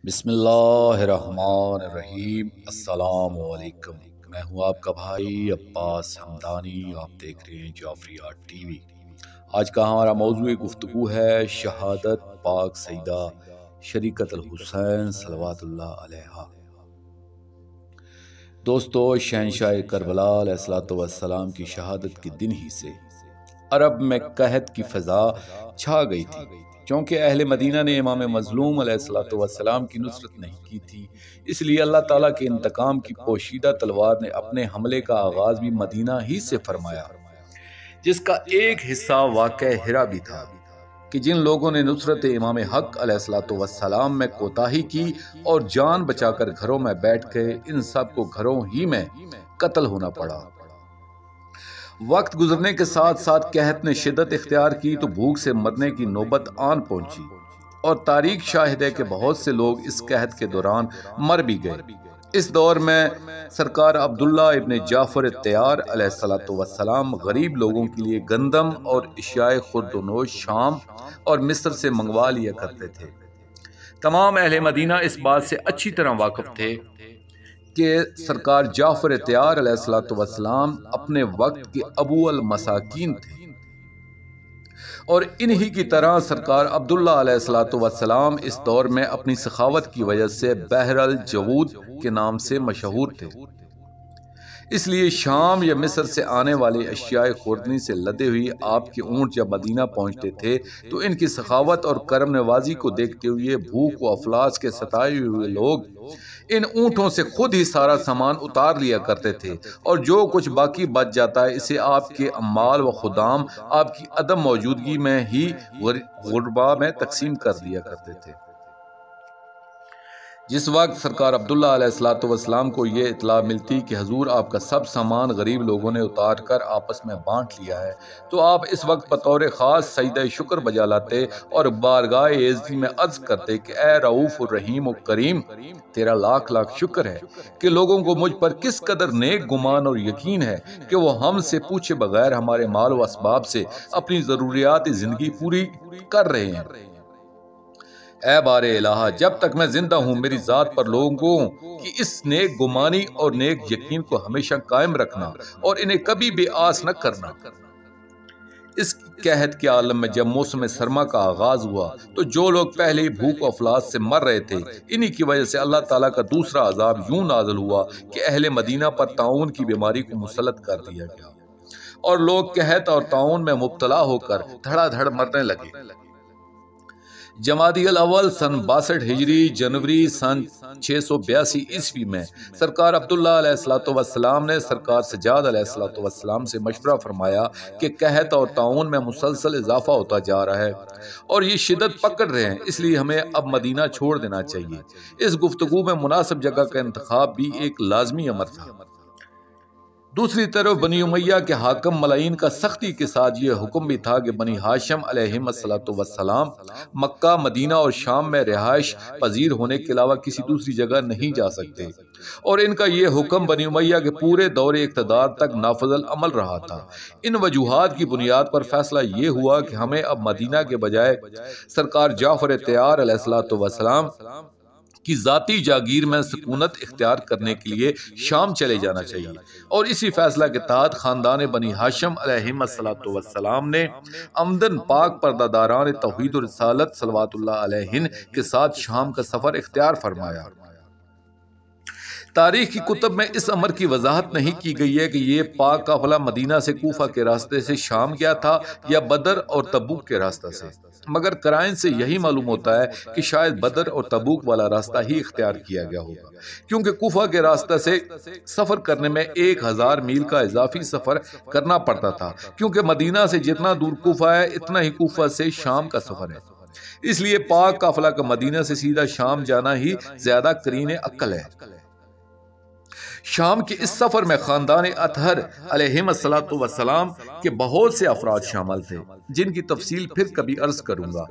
बिस्मिल्लाहिर्रहमानिर्रहीम। अस्सलामुअलैकुम। मैं हूं आपका भाई अब्बास हमदानी। आप देख रहे हैं जाफरिया टीवी। आज का हमारा मौजूद गुफ्तगू है शहादत पाक सईदा शरीकतुल हुसैन सलवातुल्लाह अलैहा। दोस्तों, शहंशाह करबला अलैहिस्सलातु वस्सलाम की शहादत के दिन ही से अरब में कहत की फ़ज़ा छा गई थी, क्योंकि अहले मदीना ने इमाम मज़लूम अलैहिस्सलातु वस्सलाम की नुसरत नहीं की थी। इसलिए अल्लाह ताला के इंतकाम की पोशीदा तलवार ने अपने हमले का आगाज़ भी मदीना ही से फरमाया, जिसका एक हिस्सा वाक़या हिरा भी था कि जिन लोगों ने नुसरत इमाम हक अलैहिस्सलातु वस्सलाम में कोताही की और जान बचाकर घरों में बैठ गए, इन सब को घरों ही में कत्ल होना पड़ा। वक्त गुजरने के साथ साथ कहत ने शिद्दत इख्तियार की तो भूख से मरने की नौबत आन पहुंची, और तारीख शाहिद है कि बहुत से लोग इस कहत के दौरान मर भी गए। इस दौर में सरकार अब्दुल्ला इब्ने जाफर तैयार अलैहिस्सलातु वस्सलाम गरीब लोगों के लिए गंदम और इश्याए खुर्दनोश शाम और मिस्र से मंगवा लिया करते थे। तमाम अहले मदीना इस बात से अच्छी तरह वाकिफ थे कि सरकार जाफर तैयार अलैहिस्सलातु वस्सलाम अपने वक्त के अबू अल मसाकीन थे, और इन्हीं की तरह सरकार अब्दुल्ला अलैहिस्सलातु वस्सलाम इस दौर में अपनी सखावत की वजह से बहरल जवूद के नाम से मशहूर थे। इसलिए शाम या मिस्र से आने वाली अशियाए खुर्दनी से लदे हुए आपके ऊँट जब मदीना पहुँचते थे तो इनकी सखावत और करम नवाजी को देखते हुए भूख व अफलास के सताए हुए लोग इन ऊँटों से खुद ही सारा सामान उतार लिया करते थे, और जो कुछ बाकी बच जाता है इसे आपके अम्माल व खुदाम आपकी अदम मौजूदगी में ही गुरबा में तकसीम कर दिया करते थे। जिस वक्त सरकार अब्दुल्ला अलैहिस्सलातु वस्सलाम को ये इतला मिलती कि हजूर आपका सब सामान गरीब लोगों ने उतार कर आपस में बांट लिया है, तो आप इस वक्त बतौर ख़ास सजदा शुक्र बजा लाते और बारगाह इज़्ज़त में अर्ज करते कि ए रऊफ़ रहीम और करीम, तेरा लाख लाख शुक्र है कि लोगों को मुझ पर किस कदर नेक गुमान और यकीन है कि वो हमसे पूछे बगैर हमारे माल व असबाब से अपनी ज़रूरियात ज़िंदगी पूरी कर रहे हैं। ऐ बारे इलाहा, जब तक मैं जिंदा हूँ मेरी ज़ात पर लोगों की इस नेक गुमानी और नेक यकीन को हमेशा कायम रखना और इन्हें कभी भी आस न करना। इस कहत के आलम में जब मौसम सरमा का आगाज हुआ तो जो लोग पहले ही भूख और अफलास से मर रहे थे, इन्हीं की वजह से अल्लाह ताला का दूसरा अजाब यूं नाज़िल हुआ कि अहले मदीना पर ताउन की बीमारी को मुसल्लत कर दिया गया और लोग कहत और ताउन में मुब्तला होकर धड़ाधड़ मरने लगे। जमादी अल अव्वल सन 62 हिजरी जनवरी सन 682 ईस्वी में सरकार अब्दुल्ला अलैहिस्सलातु वस्सलाम ने सरकार सज्जाद अलैहिस्सलातु वस्सलाम से मशवरा फरमाया कि कहत और ताउन में मुसलसल इजाफा होता जा रहा है और ये शिद्दत पकड़ रहे हैं, इसलिए हमें अब मदीना छोड़ देना चाहिए। इस गुफ्तगू में मुनासिब जगह का इंतखाब भी एक लाजमी अमर था। दूसरी तरफ बनी उमैया के हाकम मलाइन का सख्ती के साथ ये हुक्म भी था कि बनी हाशिम अलैहिस्सलातु वस्सलाम मक्का, मदीना और शाम में रिहाइश पजीर होने के अलावा किसी दूसरी जगह नहीं जा सकते, और इनका ये हुक्म बनी उमैया के पूरे दौरे इक़्तिदार तक नाफिज़ल अमल रहा था। इन वजूहात की बुनियाद पर फैसला ये हुआ कि हमें अब मदीना के बजाय सरकार जाफर तैयार अलैहिस्सलातु वस्सलाम की जाती जागीर में सुकूनत इख्तियार करने के लिए शाम चले जाना चाहिए, और इसी फैसला के तहत खानदान बनी हाशिम अलैहिस्सलातु वस्सलाम ने अमदन पाक पर्दादारान तौहीद और रिसालत सलवातुल्लाह अलैहिन के साथ शाम का सफर इख्तियार फरमाया। तारीख की कुतब में इस अमर की वजाहत नहीं की गई है कि ये पाक काफिला मदीना से कूफा के रास्ते से शाम गया था या बदर और तबूक के रास्ते से, मगर कराइन से यही मालूम होता है कि शायद बदर और तबूक वाला रास्ता ही इख्तियार किया गया होगा, क्योंकि कूफा के रास्ते से सफर करने में 1000 मील का इजाफी सफर करना पड़ता था, क्योंकि मदीना से जितना दूर कूफा है इतना ही कूफा से शाम का सफर है। इसलिए पाक काफिला का मदीना से सीधा शाम जाना ही ज्यादा करीने अक्ल है। शाम के इस सफर में खानदान अतहर अलैहिस्सलातु वस्सलाम के बहुत से अफराद शामिल थे, जिनकी तफसील फिर कभी अर्ज करूंगा।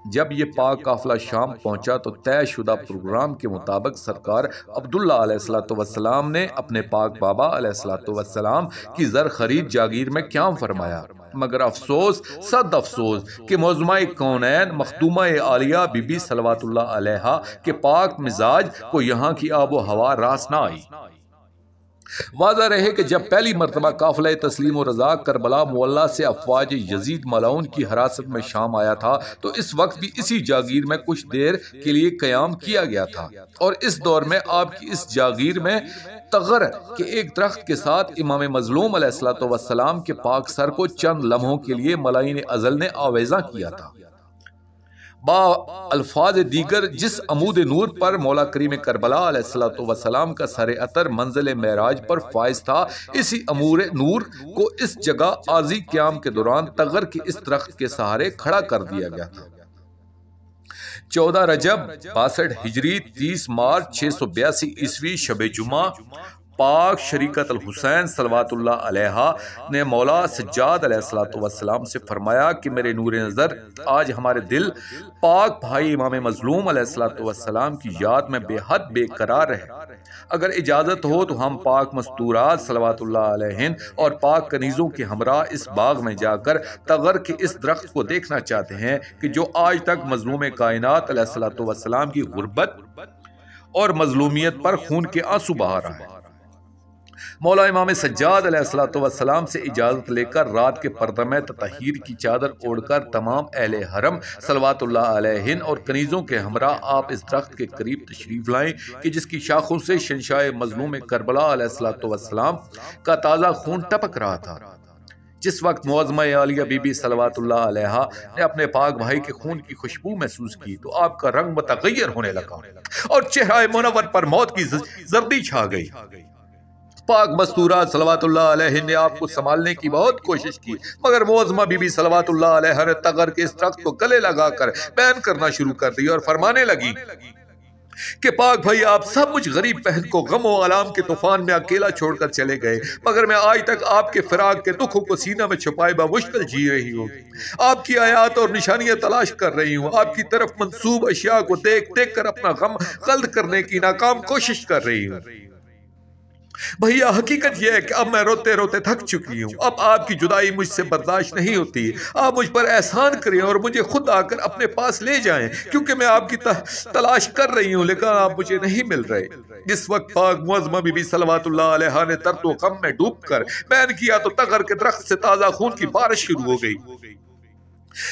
जब ये पाक काफिला शाम पहुंचा तो तयशुदा प्रोग्राम के मुताबिक सरकार अब्दुल्ला अलैहिस्सलातु वस्सलाम ने अपने पाक बाबा अलैहिस्सलातु वस्सलाम की जर खरीद जागीर में क्या फरमाया, मगर अफसोस सद अफसोस कि मौज़मा कौनैन मखदूमा आलिया बीबी सलवातुल्लाह अलैहा के पाक मिजाज को यहाँ की आबो हवा रास ना आई। वाज़ा रहे कि जब पहली मरतबा काफिला तस्लीम और रज़ा करबला मुअल्ला से अफवाज यजीद मलाउन की हिरासत में शाम आया था, तो इस वक्त भी इसी जागीर में कुछ देर के लिए क़याम किया गया था। और इस दौर में आपकी इस जागीर में तगर के एक दरख्त के साथ इमाम मजलूम अलैहिस्सलाम के पाक सर को चंद लम्हों के लिए मलाइन अज़ल ने आवेज़ा किया था। बा अल्फाज दीगर जिस अमूद नूर पर मौला करीम करबला अलैहिस्सलाम का सर अतर मंजिल मेराज पर फाइज था, इसी अमूर नूर को इस जगह आजी क़याम के दौरान तगर के इस दरख्त के सहारे खड़ा कर दिया गया था। 14 रजब 62 हिजरी 30 मार्च 682 ईस्वी शब जुमा पाक शरीकत अल हुसैन सलवातुल्लाह अलैहा ने मौला सज्जाद अलैहिस्सलाम से फरमाया कि मेरे नूर नज़र आज हमारे दिल पाक भाई इमाम मजलूम अलैहिस्सलाम की याद में बेहद बेकरार है। अगर इजाज़त हो तो हम पाक मस्तूरात सलवातुल्लाह अलैहिन और पाक कनीज़ों के हमरा इस बाग में जाकर तगर के इस दरख्त को देखना चाहते हैं कि जो आज तक मजलूम कायनात अलैहिस्सलाम की गुर्बत और मजलूमियत पर खून के आंसू बहा रहा है। मौला इमाम सज्जाद अलैहिस्सलाम से इजाज़त लेकर रात के पर्दमे तताहीर की चादर ओढ़कर तमाम अहले हरम सलवातुल्लाह अलैहिन और कनीज़ों के हमरा आप इस दरख्त के करीब तशरीफ़ लाएं कि जिसकी शाखों से शहंशाह मजलूम करबला अलैहिस्सलाम का ताज़ा खून टपक रहा था। जिस वक्त मुअज़्ज़मा आलिया बीबी सलवातुल्लाह अलैहा ने अपने पाक भाई के खून की खुशबू महसूस की तो आपका रंग मुतग़य्यर होने लगा और चेहरा मुनव्वर पर मौत की जर्दी छा गई। पाक मस्तूरात सलवातुल्लाह अलैहि ने आपको संभालने की बहुत कोशिश की, मगर मुअज़्ज़मा बीबी सलवातुल्लाह अलैहा ने तगर के इस दरख्त को गले लगाकर बयान करना शुरू कर दिया और फरमाने लगी कि पाक भाई आप सब मुझ गरीब बहन को गम और आलाम के तूफान में अकेला छोड़कर चले गए, मगर मैं आज तक आपके फिराक के दुखों को सीना में छुपाए बमुश्किल जी रही हूँ। आपकी आयात और निशानियां तलाश कर रही हूँ, आपकी तरफ मंसूब अशिया को देख देख कर अपना गम कल्द करने की नाकाम कोशिश कर रही हूँ। भैया हकीकत यह है कि अब मैं रोते रोते थक चुकी हूँ, अब आपकी जुदाई मुझसे बर्दाश्त नहीं होती। आप मुझ पर एहसान करें और मुझे खुद आकर अपने पास ले जाएं, क्योंकि मैं आपकी तलाश कर रही हूँ लेकिन आप मुझे नहीं मिल रहे। इस वक्त पाक मुअज़्ज़मा बीबी सलवातुल्लाह अलैहा ने दर्द व गम में डूबकर बयान किया तो तगर के दरख्त से ताज़ा खून की बारिश शुरू हो गई।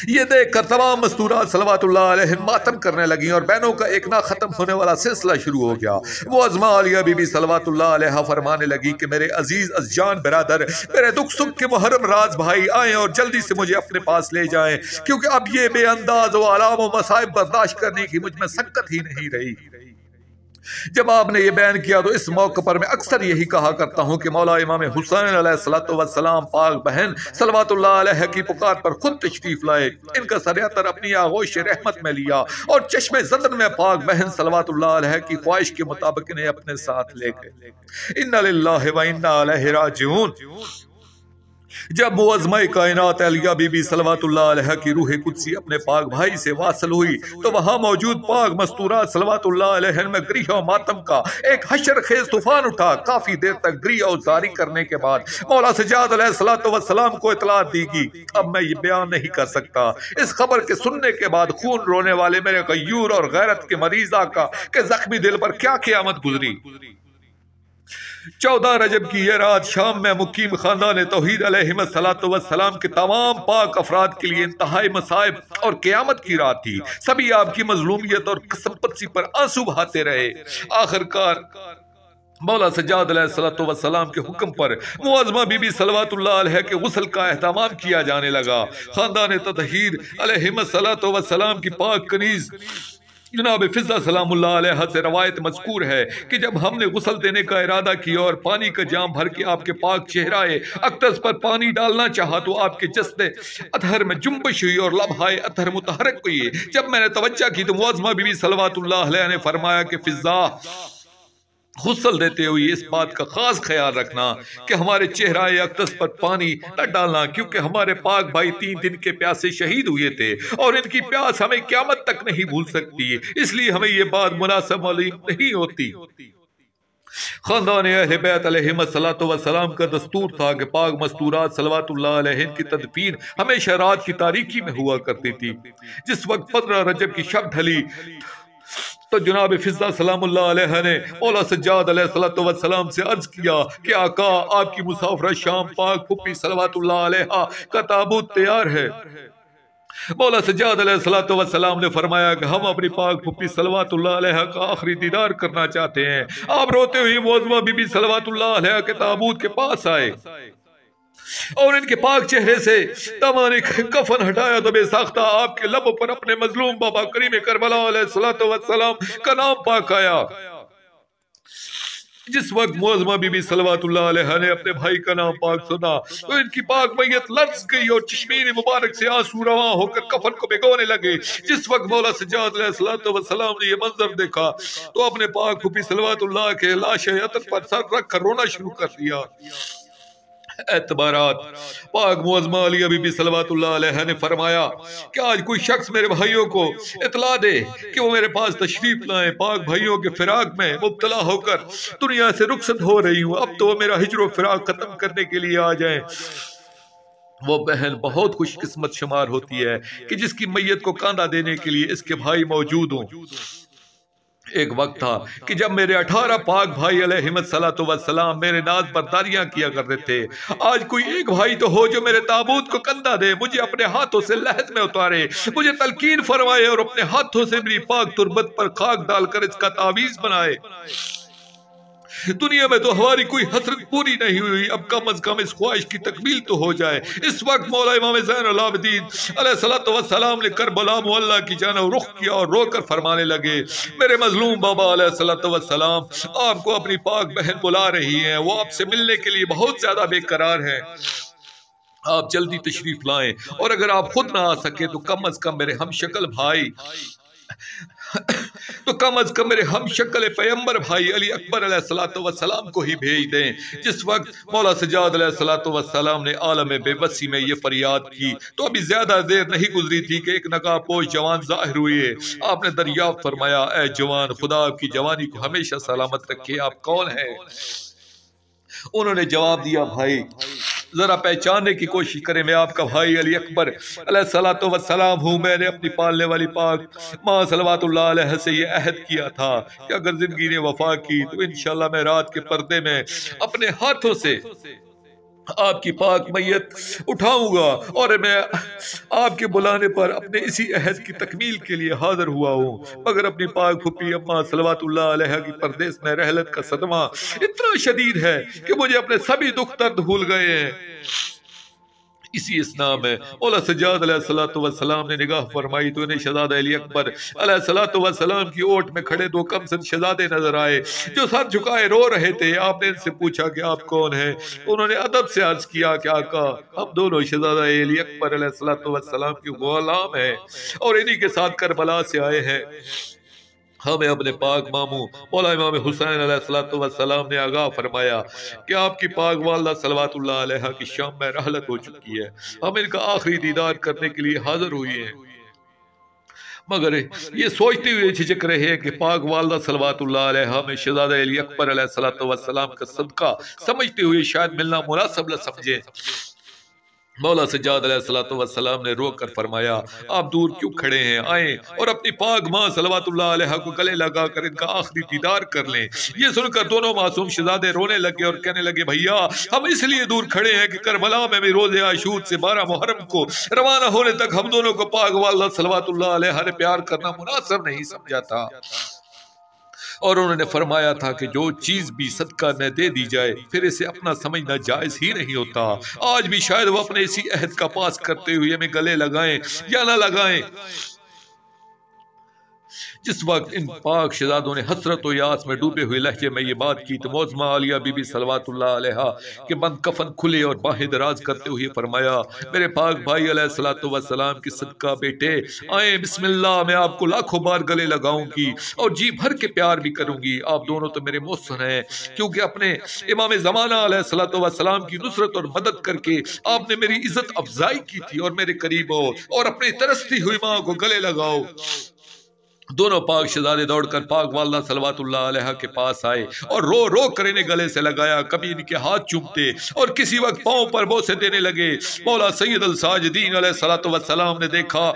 ये देखकर तमाम मस्तूरात सलवातुल्लाह अलैहि मातम करने लगी और बहनों का एक ना खत्म होने वाला सिलसिला शुरू हो गया। मुअज़्ज़मा आलिया बीबी सलवातुल्लाह अलैहा फरमाने लगी कि मेरे अजीज अज़जान बिरादर, मेरे दुख सुख के मुहर्रम राज भाई आए और जल्दी से मुझे अपने पास ले जाएं, क्योंकि अब ये बेअंदाज व आलाम व मसाइब बर्दाश्त करने की मुझ में सकत ही नहीं रही। जब आपने ये बयान किया तो इस मौके पर मैं अक्सर यही कहा करता हूँ कि मौला इमाम हुसैन अलैहिस्सलाम पाक बहन सलवातुल्लाह अलैहा की पुकार पर खुद तशरीफ लाए, इनका सर-ए-अतर अपनी आगोश रहमत में लिया और चश्मे ज़दन में पाक बहन सलवातुल्लाह अलैहा की ख्वाहिश के मुताबिक इन्हें अपने साथ ले गए। इन्ना लिल्लाहि व इन्ना इलैहि राजिऊन। जब मुअज़्ज़मा कायनात आलिया बीबी सलवातुल्लाह अलैहा की रूह कुदसी अपने पाक भाई से वासल हुई तो वहां मौजूद पाक मस्तूरात सलवातुल्लाह अलैहा में ग्रीह और मातम का एक हशर खेज तूफान उठा। काफी देर तक ग्रीह और जारी करने के बाद मौला सज्जाद अलैहिस्सलाम को इतला दी कि अब मैं ये बयान नहीं कर सकता। इस खबर के सुनने के बाद खून रोने वाले मेरे गयूर और गैरत के मरीज आका के जख्मी दिल पर क्या क़यामत गुजरी। 14 रजब की यह रात शाम में मुकीम खानदान तौहीद अलैहिस्सलाम के तमाम पाक अफराद के लिए इंतहाई मसाइब और क़यामत की रात थी। सभी आपकी मजलूमियत और कसमपत्सी पर आंसू बहाते रहे। आखिरकार मौला सज्जाद अलैहिस्सलाम के हुक्म पर मुअज़्ज़मा बीबी सलवातुल्लाह अलैहा के गुस्ल का एहतमाम किया जाने लगा। खानदान तौहीद अलैहिस्सलाम की पाक कनीज़ जनाब फिज़ा सलामुल्लाह अलैहा से रवायत मज़कूर है कि जब हमने गुस्ल देने का इरादा किया और पानी का जाम भर के आपके पाक चेहराए अक़दस पर पानी डालना चाहा तो आपके जस्दे अतहर में जुम्बश हुई और लम्हाए अतहर मुतहरक हुई। जब मैंने तवज्जो की तो मुअज़्ज़मा बीबी सलवातुल्लाह अलैहा ने फरमाया कि फिज़ा, गुस्ल देते हुए इस बात का खास ख्याल रखना कि हमारे चेहराए अक़दस पर पानी न डालना, क्योंकि हमारे पाक भाई 3 दिन के प्यासे शहीद हुए थे और इनकी प्यास हमें क़यामत तक नहीं भूल सकती, इसलिए हमें ये बात मुनासिब मालूम नहीं होती। खानदान अहले बैत अलैहिस्सलातु वस्सलाम का दस्तूर था कि पाक मस्तूरात सलवातुल्लाह अलैहिन की तदफीन हमेशा रात की तारीकी में हुआ करती थी। जिस वक्त 15 रजब की शब ढली तो जनाब फिजा सलामुल्लाह अलैहा ने मौला सज्जाद अलैहिस्सलातु वस्सलाम से अर्ज किया कि आका, आपकी मुसाफिर शाम पाक फुप्पी सलवातुल्लाह अलैहा का ताबूत तैयार है। मौला सज्जाद अलैहिस्सलातु वस्सलाम ने फरमाया कि हम अपनी पाक फुप्पी सलवातुल्लाह अलैहा का आखिरी दीदार करना चाहते हैं। आप रोते हुए मुअज़्ज़मा बीबी सलवातुल्लाह अलैहा के ताबूत के पास आए और इनके पाक चेहरे से तमाने कफन हटाया तो बेसाख्ता आपके लबों पर अपने मजलूम बाबा करीम करबला अलैहिस्सलातु वस्सलाम का नाम पाक आया। जिस वक्त मुअज़्ज़मा बीबी सलवातुल्लाह अलैहा ने अपने भाई का नाम पाक सुना तो इनकी पाक मैयत लर्ज़ गई और चश्मीन मुबारक से आंसू रवा होकर कफन को भिगोने लगे। जिस वक्त मौला सज्जाद अलैहिस्सलातु वस्सलाम ने यह मंजर देखा तो अपने पाक फुप्पी सलवातुल्लाह के लाश अतर पर सर रख कर रोना शुरू कर दिया। एतबारात पाक मुअज़्ज़मा आलिया बीबी सलवातुल्लाह अलैहा ने फरमाया कि आज कोई शख्स मेरे भाइयों को इतला दे कि वो मेरे पास तशरीफ लाएं। पाक भाइयों के फिराक में मुब्तला होकर दुनिया से रुखसत हो रही हूँ, अब तो मेरा हिजर फिराक खत्म करने के लिए आ जाएं। वो बहन बहुत खुशकिस्मत शुमार होती है कि जिसकी मैयत को कांधा देने के लिए इसके भाई मौजूद हों। एक वक्त था कि जब मेरे 18 पाक भाई अलैहिस्सलातु वस्सलाम मेरे नाज बरदारियां किया करते थे। आज कोई एक भाई तो हो जो मेरे ताबूत को कंधा दे, मुझे अपने हाथों से लहद में उतारे, मुझे तलकीन फरमाए और अपने हाथों से मेरी पाक तुरबत पर खाक डालकर इसका तावीज बनाए। दुनिया में तो हमारी कोई हसरत पूरी नहीं हुई, अब कम अज कम इस ख्वाहिश की तकमील तो हो जाए। इस वक्त मौला इमाम ज़ैनुल आबिदीन अलैहिस्सलातु वस्सलाम ने करबला मुअल्ला की जानिब रुख किया और रोकर फरमाने लगे, मेरे मजलूम बाबा अलैहिस्सलातु वस्सलाम आपको अपनी पाक बहन बुला रही हैं, वो आपसे मिलने के लिए बहुत ज्यादा बेकरार है। आप जल्दी तशरीफ लाएं और अगर आप खुद ना आ सके तो कम अज कम मेरे हम शक्ल भाई मेरे हम शक्ल पैगंबर भाई अली अकबर अलैहिस्सलातु वस्सलाम को ही भेज दें। जिस वक्त मौला सज्जाद अलैहिस्सलातु वस्सलाम ने आलम बेबसी में ये फरियाद की तो अभी ज्यादा देर नहीं गुजरी थी कि एक नकाबपोश जवान जाहिर हुए। आपने दरियाफ्त फरमाया, ऐ जवान, खुदा आपकी जवानी को हमेशा सलामत रखे, आप कौन है? उन्होंने जवाब दिया, भाई जरा पहचानने की कोशिश करें, मैं आपका भाई अली अकबर अलैहिस्सलातु वस्सलाम हूँ। मैंने अपनी पालने वाली पाक माँ सलवातुल्लाह अलैहा से ये अहद किया था कि अगर जिंदगी ने वफा की तो इंशाल्लाह मैं रात के पर्दे में अपने हाथों से आपकी पाक मैयत उठाऊंगा और मैं आपके बुलाने पर अपने इसी अहद की तकमील के लिए हाजिर हुआ हूँ। मगर अपनी पाक फुप्पी अम्मा सलवातुल्लाह अलैहा की परदेश में रहलत का सदमा इतना शदीद है कि मुझे अपने सभी दुख दर्द भूल गए हैं। इसी इसना में मौला सज्जाद अलैहिस्सलातु वस्सलाम ने निगाह फरमाई तो इन्हें शहजादा अली अकबर अलैहिस्सलातु वस्सलाम की ओट में खड़े दो कमसन शहजादे नजर आए जो सर झुकाए रो रहे थे। आपने इनसे पूछा कि आप कौन हैं? उन्होंने अदब से अर्ज किया कि आका, हम दोनों शहजादा अली अकबर अलैहिस्सलातु वस्सलाम के गुलाम हैं और इन्हीं के साथ करबला से आए हैं। हमें अपने पाक मामू मौला इमाम हुसैन अलैहिस्सलातु वस्सलाम ने आगाह फरमाया कि आपकी पाक वालदा सलवातुल्लाह अलैहा की शाम में रहलत हो चुकी है, हम इनका आखिरी दीदार करने के लिए हाजिर हुए हैं। मगर ये सोचते हुए झिझक रहे हैं कि पाक वालदा सलवातुल्लाह अलैहा में शहजादा अली अकबर अलैहिस्सलातु वस्सलाम का सदका समझते हुए शायद मिलना मुनासिब न समझे। मौला सज्जाद अलैहिस्सलातु वस्सलाम ने रोक कर फरमाया, आप दूर क्यों खड़े हैं? आए और अपनी पाक माँ सलवातुल्लाह अलैहा को गले लगा कर इनका आखिरी दीदार कर लें। ये सुनकर दोनों मासूम शहजादे रोने लगे और कहने लगे, भैया हम इसलिए दूर खड़े हैं कि करबला में भी रोज़े आशूर से 12 मुहर्रम को रवाना होने तक हम दोनों को पाक वालदा सलवातुल्लाह अलैहा ने प्यार करना मुनासिब नहीं समझा था और उन्होंने फरमाया था कि जो चीज भी सदका में दे दी जाए फिर इसे अपना समझना जायज ही नहीं होता। आज भी शायद वो अपने इसी अहद का पास करते हुए हमें गले लगाएं या ना लगाएं। जिस वक्त इन पाक शहजादों ने हसरत और यास में डूबे हुए लहजे में ये बात की तो मौज़मा आलिया बीबी सलवातुल्लाह अलैहा के बंद कफन खुले और बाहें दराज करते हुए फरमाया, मेरे पाक भाई अलैहिस्सलातु वस्सलाम की सदका बेटे आए, बिस्मिल्लाह, मैं आपको लाखों बार गले लगाऊंगी और जी भर के प्यार भी करूंगी। आप दोनों तो मेरे मोहसिन हैं क्योंकि अपने इमाम ज़माना अलैहिस्सलातु वस्सलाम की नुसरत और मदद करके आपने मेरी इज्जत अफजाई की थी और मेरे करीब हो और अपनी तरसती हुई माँ को गले लगाओ। दोनों पाक शहजादे दौड़कर पाक वालदा सलवातुल्लाह अलैहा के पास आए और रो रो कर इन्हें गले से लगाया, कभी इनके हाथ चूमते और किसी वक्त पांव पर बोसे देने लगे। मौला सैयद अल साजिदीन अलैहिस्सलातु वस्सलाम ने देखा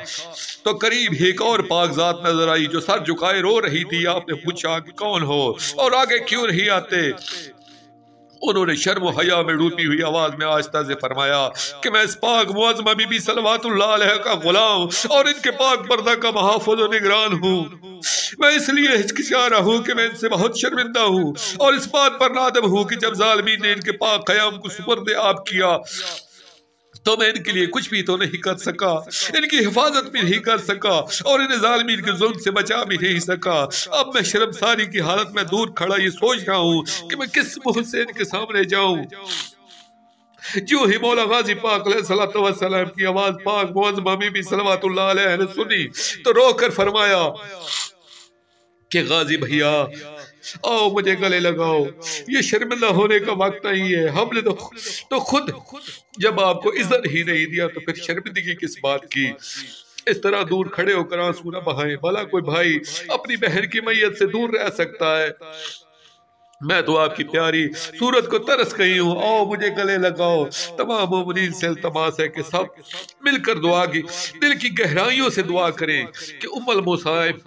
तो करीब ही एक और पाकजात नजर आई जो सर झुकाए रो रही थी। आपने पूछा कि कौन हो और आगे क्यों नहीं आते? उन्होंने शर्म हया में डूबी हुई आवाज में आहिस्ता से फरमाया कि मैं इस पाक मुअज़्ज़मा बीबी सलवातुल्लाह अलैहा का गुलाम और इनके पाक पर्दा का महफूज़ और निगरान हूँ। मैं इसलिए हिचकिचा रहा हूँ कि मैं इनसे बहुत शर्मिंदा हूँ और इस बात पर नादम हूँ कि जब जालिमीन ने इनके पाक क़याम को सुपर्द आप किया तो मैं इनके लिए कुछ भी तो नहीं कर सका, इनकी हिफाजत भी नहीं कर सका और इन्हें जालिमीन के जुल्म से बचा भी नहीं सका। अब मैं शर्मसारी की हालत में दूर खड़ा ये सोच रहा हूँ कि मैं किस मुंह से इनके सामने जाऊं। जो ही मौला गाजी पाक अलैहिस्सलातु वस्सलाम की आवाज पाक मुअज़्ज़मा बीबी सलवातुल्लाह अलैहा ने सुनी तो रोकर फरमाया कि गाजी भैया आओ मुझे गले लगाओ, ये शर्मिंदा होने का वक्त नहीं है। हमने तो खुद जब आपको इज्जत ही नहीं दिया तो फिर शर्मिंदगी किस बात की? इस तरह दूर खड़े होकर आंसू न बहाएं। भला कोई भाई अपनी बहन की मैयत से दूर रह सकता है? मैं तो आपकी प्यारी सूरत को तरस गई हूँ, आओ मुझे गले लगाओ। तमाम मोमिनीन से इल्तमास है कि सब मिलकर दुआ की दिल की गहराइयों से दुआ करें कि उम्मुल मुसाइब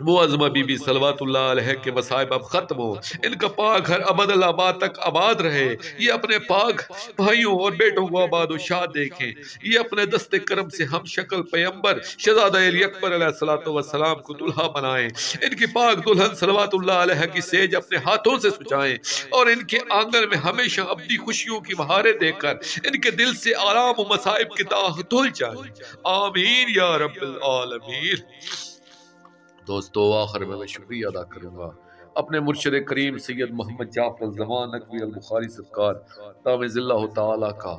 मुअज़्ज़मा बीबी सलवातुल्लाह अलैहा के मसाइब अब खत्म हो, इनका पाक घर अबदल आबाद तक आबाद रहे। ये अपने पाक भाइयों और बेटों को आबाद शाद देखें। ये अपने दस्ते करम से हम शक्ल पैगंबर शहज़ादा अली अकबर अलैहिस्सलातु वस्सलाम को दुल्हा बनाएं। इनकी पाक दुल्हन सलवातुल्लाह अलैहा की सेज अपने हाथों से सुझाएं और इनके आंगन में हमेशा अपनी खुशियों की बहारें देकर इनके दिल से आराम और मसाइब की दाग धुल जाए। आमीन या रब्बिल आलमीन। दोस्तों आखिर में मैं शुक्रिया अदा करूँगा अपने मुर्शिद करीम सैयद मोहम्मद जाफर ज़मान नकवी अल बुखारी सरकार तामिज़िल्लाहु ताला का।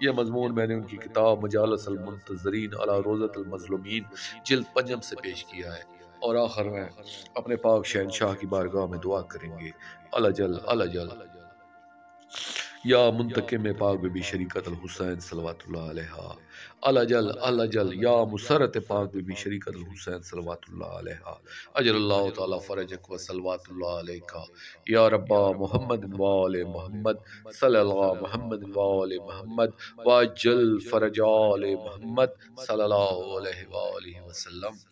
ये मजमून मैंने उनकी किताब मजालिस अल मुंतज़रीन अला रोज़त अल मज़लूमीन जिल्द 5 से पेश किया है। और आखिर में अपने पाक शहनशाह की बारगाह में दुआ करेंगे, अलजल या मुंतकिम पाक बीबी शरीकत अल हुसैन सलवातुल्लाह अलैहा, अलजल या मुसरत पाक बीबी शरीकत अल हुसैन सलवातुल्लाह अलैहा, अजरल्लाहु तआला फरजक व सलवातुल्लाह अलैका या रब्बा मुहम्मद व आले मुहम्मद सल्लल्लाहु मुहम्मद व आले मुहम्मद वजल फरज आले मुहम्मद सल्लल्लाहु अलैहि व आलिहि वसल्लम।